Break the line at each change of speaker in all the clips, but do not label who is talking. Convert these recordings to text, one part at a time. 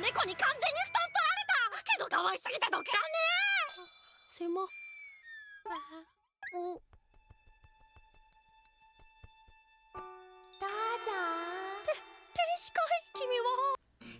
猫に完全に布団取られたけど可愛すぎてどけらんねえ。狭おどうぞ。天使かい君は。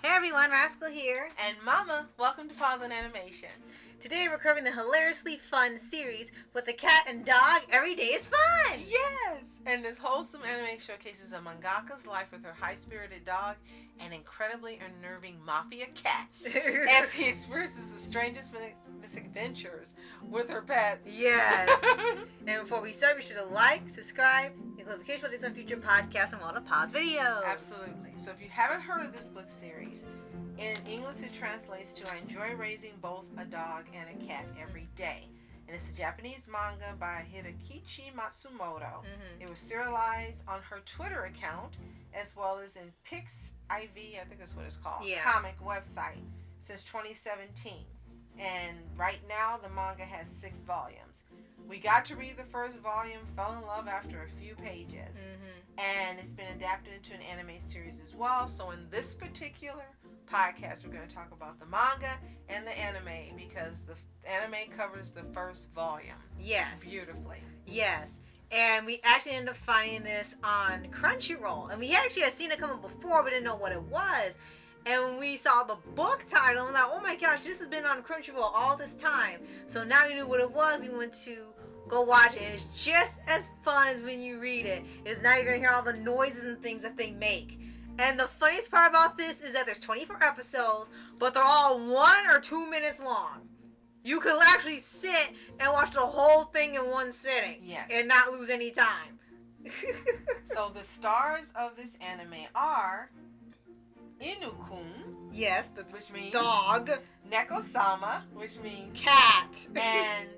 Hey everyone, Rascal here.
And Mama, welcome to Paws On Animation.
Today we're covering the hilariously fun series with the cat and dog. Every day is fun!
Yes! And this wholesome anime showcases a mangaka's life with her high-spirited dog and incredibly unnerving mafia cat as he experiences the strangest misadventures with her pets.
Yes. And before we start, be sure to like, subscribe, and notification button on future podcasts and all the Paws videos.
Absolutely. So if you haven't heard of this book series, in English it translates to I enjoy raising both a dog and a cat every day. And it's a Japanese manga by Hidekichi Matsumoto.
Mm-hmm.
It was serialized on her Twitter account as well as in Pix IV, I think that's what it's called, comic website since 2017. And right now the manga has 6 volumes. We got to read the first volume, fell in love after a few pages. And it's been adapted into an anime series as well. So in this particular podcast, we're going to talk about the manga and the anime because the anime covers the first volume.
Yes.
Beautifully.
Yes. And we actually ended up finding this on Crunchyroll. And we actually had seen it come up before, but didn't know what it was. And when we saw the book title, I'm like, oh my gosh, this has been on Crunchyroll all this time. So now we knew what it was. We went to go watch it. It's just as fun as when you read it. It's now you're going to hear all the noises and things that they make. And the funniest part about this is that there's 24 episodes, but they're all 1 or 2 minutes long. You could actually sit and watch the whole thing in one sitting.
Yes.
And not lose any time.
So the stars of this anime are Inu-kun,
Yes, the
which means
dog.
Neko-sama, which means
Cat.
and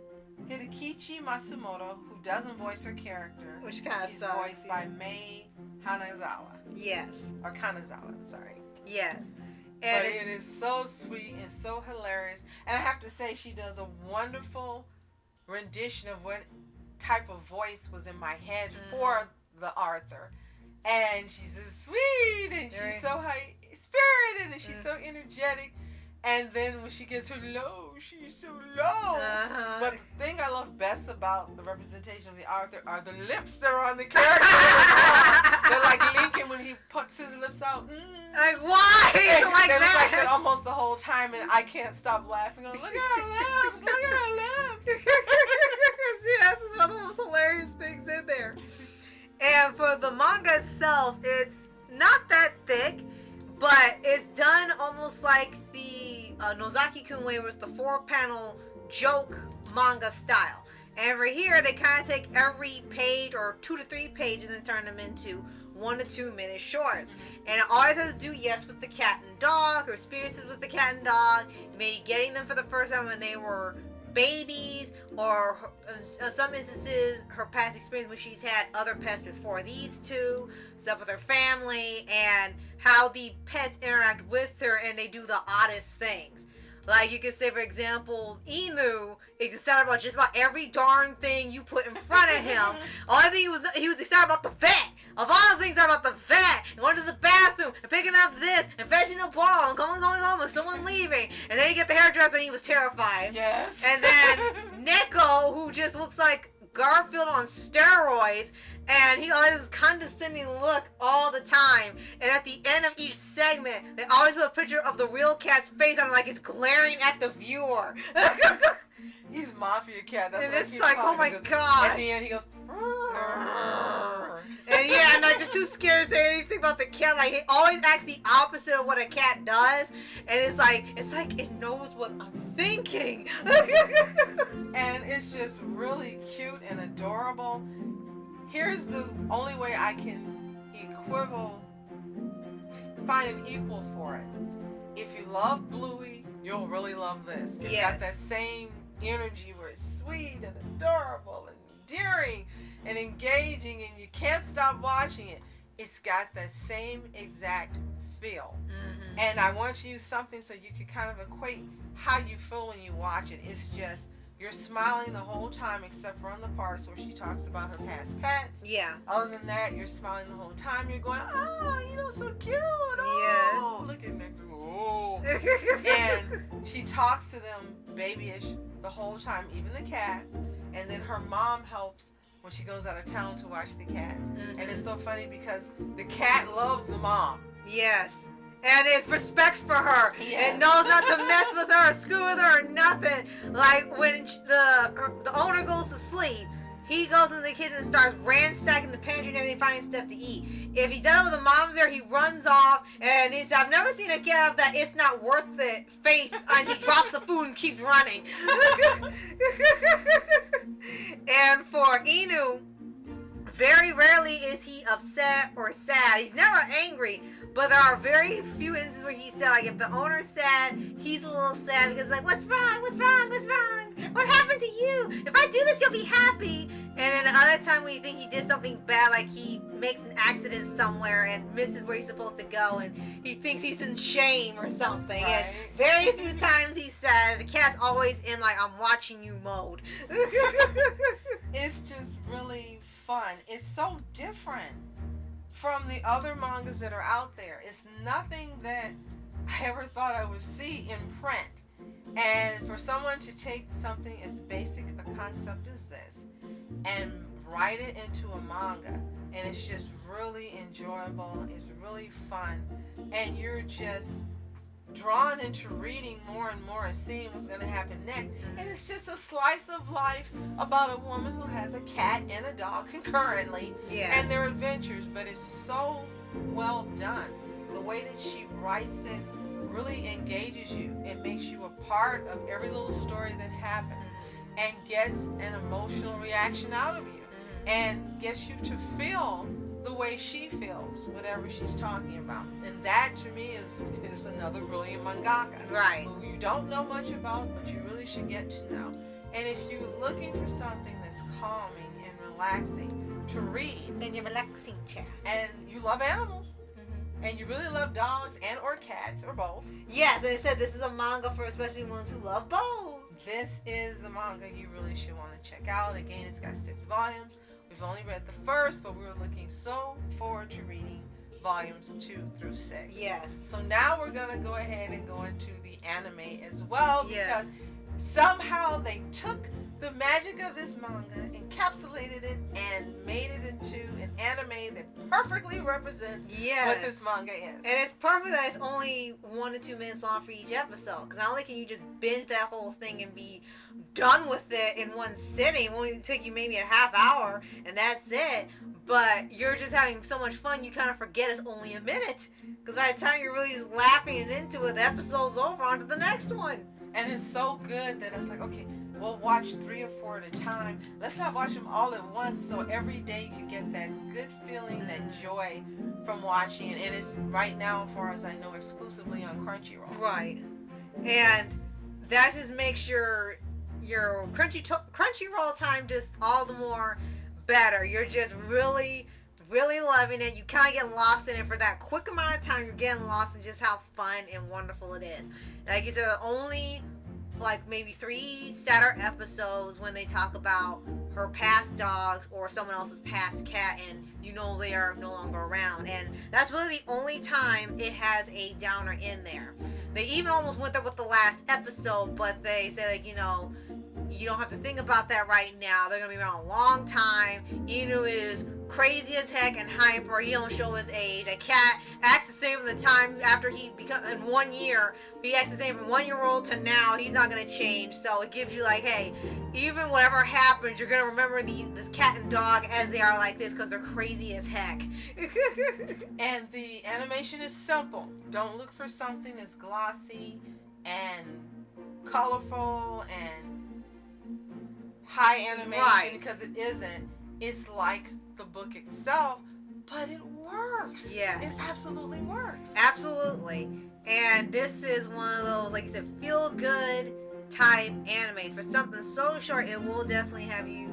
Hidekichi Matsumoto, who doesn't voice her character.
Which kind of
She's
sucks.
voiced by Mei Hanazawa.
Yes.
Or Kanazawa, I'm sorry.
Yes.
But
And
it is so sweet and so hilarious. And I have to say, she does a wonderful rendition of what type of voice was in my head for the Arthur. And she's just sweet, and she's so high-spirited, and she's so energetic. And then when she gets her low, she's so low. But the thing I love best about the representation of the Arthur are the lips that are on the character. They're like Lincoln when he puts his lips out.
like, why?
And
Like
they look
that?
like that almost the whole time, and I can't stop laughing. Look at her lips! Look at her lips!
See, that's just one of the most hilarious things in there. And for the manga itself, it's not that thick, but it's done almost like the Nozaki-kun way, where it's the 4-panel joke manga style. And over here, they kind of take every page or 2 to 3 pages and turn them into 1 to 2 minute shorts. And it always has to do, yes, with the cat and dog, or experiences with the cat and dog, maybe getting them for the first time when they were babies, or in some instances her past experience when she's had other pets before these two, stuff with her family, and how the pets interact with her, and they do the oddest things. Like you could say, for example, Inu is excited about just about every darn thing you put in front of him. Only thing he was excited about the vet. Of all the things about the vet, and going to the bathroom, and picking up this, and fetching a ball, and going home, and someone leaving. And then you get the hairdresser, and he was terrified.
Yes.
And then Neko, who just looks like Garfield on steroids, and he always has this condescending look all the time. And at the end of each segment, they always put a picture of the real cat's face on, like it's glaring at the viewer.
He's Mafia Cat. That's
And
what
it's like, oh my gosh.
At the end, he goes.
And yeah, and like they're too scared to say anything about the cat. Like he always acts the opposite of what a cat does, and it's like it knows what I'm thinking.
And it's just really cute and adorable. Here's the only way I can find an equal for it. If you love Bluey, you'll really love this. It's got that same energy where it's sweet and adorable and endearing and engaging, and you can't stop watching it. It's got that same exact feel. And I want to use something so you can kind of equate how you feel when you watch it. It's just, you're smiling the whole time except for on the parts where she talks about her past pets.
Yeah.
Other than that, you're smiling the whole time. You're going, oh, you know, so cute. Oh, look at next to, oh. And she talks to them babyish the whole time, even the cat. And then her mom helps when she goes out of town to watch the cats.
Mm-hmm.
And it's so funny because the cat loves the mom.
Yes. And it's respect for her.
Yes.
And knows not to mess with her or screw with her or nothing. Like when the owner goes to sleep, he goes in the kitchen and starts ransacking the pantry and everything, finding stuff to eat. If he does it with the mom's there, he runs off and he says, I've never seen a cat have that it's not worth it face, and he drops the food and keeps running. And for Inu, very rarely is he upset or sad. He's never angry, but there are very few instances where he's sad. Like if the owner's sad, he's a little sad because like, what's wrong? What's wrong? What's wrong? What happened to you? If I do this, you'll be happy. And then another time when you think he did something bad, like he makes an accident somewhere and misses where he's supposed to go, and he thinks he's in shame or something.
Right.
And very few times he says, the cat's always in like, I'm watching you mode.
It's just really fun. It's so different from the other mangas that are out there. It's nothing that I ever thought I would see in print. And for someone to take something as basic a concept as this and write it into a manga, and it's just really enjoyable, it's really fun, and you're just drawn into reading more and more and seeing what's going to happen next. And it's just a slice of life about a woman who has a cat and a dog concurrently, and their adventures. But it's so well done. The way that she writes it really engages you. It makes you a part of every little story that happens and gets an emotional reaction out of you and gets you to feel the way she feels, whatever she's talking about. And that to me is another brilliant mangaka.
Right.
Who you don't know much about, but you really should get to know. And if you're looking for something that's calming and relaxing to read,
In your relaxing chair.
and you love animals, and you really love dogs and or cats or both,
Yes, and it said this is a manga for especially ones who love both.
this is the manga you really should want to check out. Again, it's got 6 volumes. We've only read the first, but we were looking so forward to reading volumes 2 through 6.
Yes.
So now we're going to go ahead and go into the anime as well,
Yes.
because somehow they took the magic of this manga, encapsulated it, and made it into an anime that perfectly represents what this manga is.
And it's perfect that it's only 1 to 2 minutes long for each episode. Because not only can you just binge that whole thing and be done with it in one sitting, it only take you maybe a half hour, and that's it. But you're just having so much fun, you kind of forget it's only a minute. Because by the time you're really just laughing and into it, the episode's over, on to the next one.
And it's so good that it's like, okay, we'll watch 3 or 4 at a time. Let's not watch them all at once, so every day you get that good feeling, that joy from watching it. And it's right now, as far as I know, exclusively on Crunchyroll.
Right. And that just makes your Crunchyroll time just all the more better. You're just really loving it. You kind of get lost in it for that quick amount of time. You're getting lost in just how fun and wonderful it is. Like you said, only like maybe 3 sadder episodes when they talk about her past dogs or someone else's past cat, and you know they are no longer around. And that's really the only time it has a downer in there. They even almost went there with the last episode, but they say, like, you know, you don't have to think about that right now. They're gonna be around a long time. Inu is crazy as heck and hyper. He don't show his age. A cat acts the same from the time after he become in 1 year. He acts the same from 1 year old to now. He's not gonna change. So it gives you like, hey, even whatever happens, you're gonna remember this cat and dog as they are like this because they're crazy as heck.
And the animation is simple. Don't look for something that's glossy and colorful and high animation,
Right.
because it isn't. It's like the book itself, but it works.
Yes.
It absolutely works.
Absolutely. And this is one of those, like you said, feel good type animes. For something so short, it will definitely have you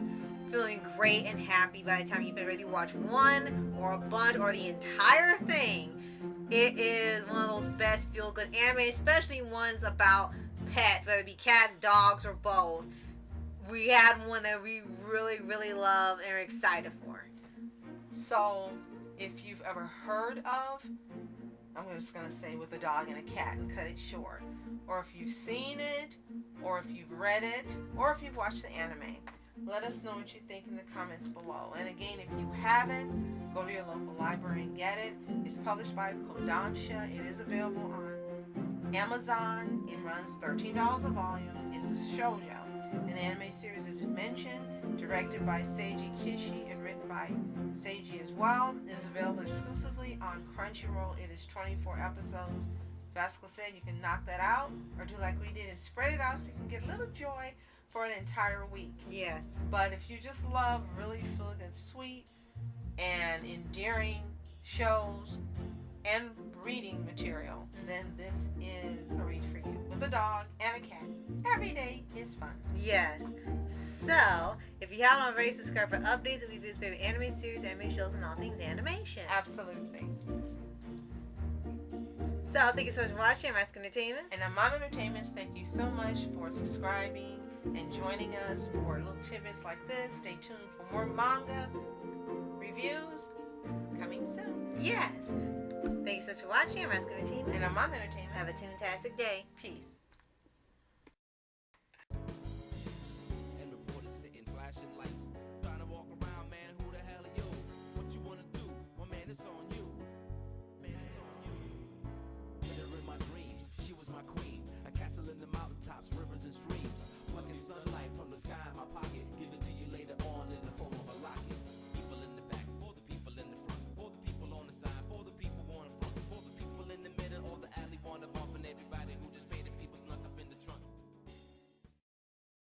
feeling great and happy by the time you finish. Whether you watch one or a bunch or the entire thing, it is one of those best feel good anime, especially ones about pets, whether it be cats, dogs, or both. We had one that we really love and are excited for.
So, if you've ever heard of I'm just going to say with a dog and a cat and cut it short. Or if you've seen it, or if you've read it, or if you've watched the anime. Let us know what you think in the comments below. And again, if you haven't, go to your local library and get it. It's published by Kodansha. It is available on Amazon. It runs $13 a volume. It's a shoujo. An anime series that is mentioned, directed by Seiji Kishi and written by Seiji as well. It is available exclusively on Crunchyroll. It is 24 episodes. Vasco said you can knock that out or do like we did and spread it out so you can get a little joy for an entire week.
Yes.
But if you just love really feel good, sweet, and endearing shows and reading material, then this is a read for you. With a dog and a cat, every day is fun.
Yes. So, if you haven't already, subscribe for updates of Levi's favorite anime series, anime shows, and all things animation.
Absolutely.
So, thank you so much for watching. I'm Ask Entertainment.
And I'm Mom Entertainments. Thank you so much for subscribing and joining us for little tidbits like this. Stay tuned for more manga reviews coming soon.
Yes. Thank you so much for watching. I'm Ask Entertainment.
And I'm Mom Entertainment.
Have a fantastic day.
Peace.